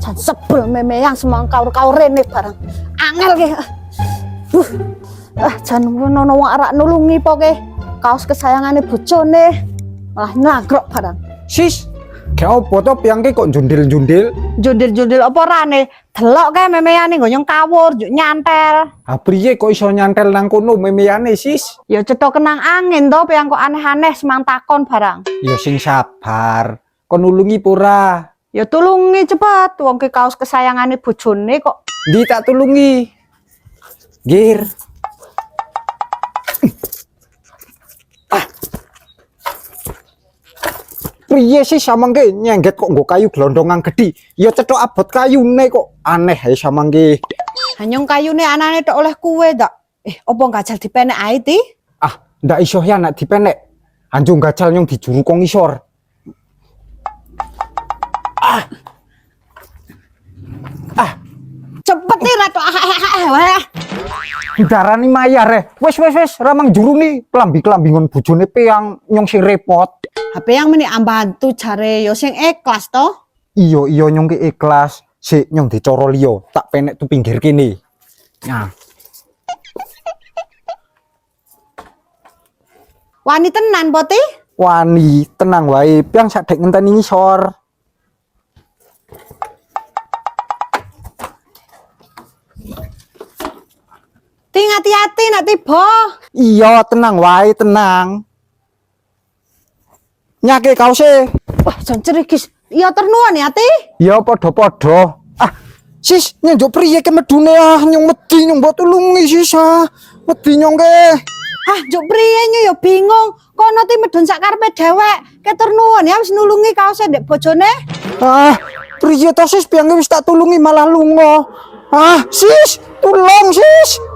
Jan sebel memeyang semang kaur rene barang. Angel ke. Jan ngono wong arek nulungi poke. Kaos kesayangane bojone malah nyagrok barang. Sis, gak opo to piangke kok jundil-jundil? Jundil-jundil apa rane? Delok kae memeyane nggo nyong kawur, juk nyantel. Ha priye kok iso nyantel nang kono memeyane, Sis? Ya cetok kenang angin to, piang kok aneh-aneh semang takon barang. Ya sing sabar. Kon nulungi pura. Ya tulungi cepet, wong ke kaos kesayangane bojone kok. Di tak tulungi. Gir. Priye sih samangke nyengget kok nggo kayu glondongan gede. Ya cetok abot kayune kok aneh ae samangke. Hanyong kayune anane tok oleh kue dak. Opo gajal dipenek ae ti? Ah, ndak iso ya nak dipenek. Anjung gajal nyong dijuru kok ngisor. Cepet nih rato wah. Didarani mayar wes ramang juru nih kelambi ngon bojone peang nyong sing repot. HP yang meni ambantu jare yo sing ikhlas to. Iya nyong ki ikhlas sik nyong dicoro liya tak penek tu pinggir kene. Nah. Wani tenan poti? Wani tenang wae piang sadek ngenteni ngisor. Ting hati-hati nak tiba. Iya tenang wae tenang. Nyake kaose. Wah, jan cerigis. Iya ternuan ya, Ti? Ya padha-padha. Ah, sis njuk priye ke medune nyong wedi nyong mbok tulungi sis Wedi nyong ke. Juk priye nyo ya bingung. Kono ti medun sak karepe dhewek. Ketur nuwun ya wis nulungi kaose ndek bojone. Priye to sis piang wis tak tulungi malah lunga. Sis, tulung sis.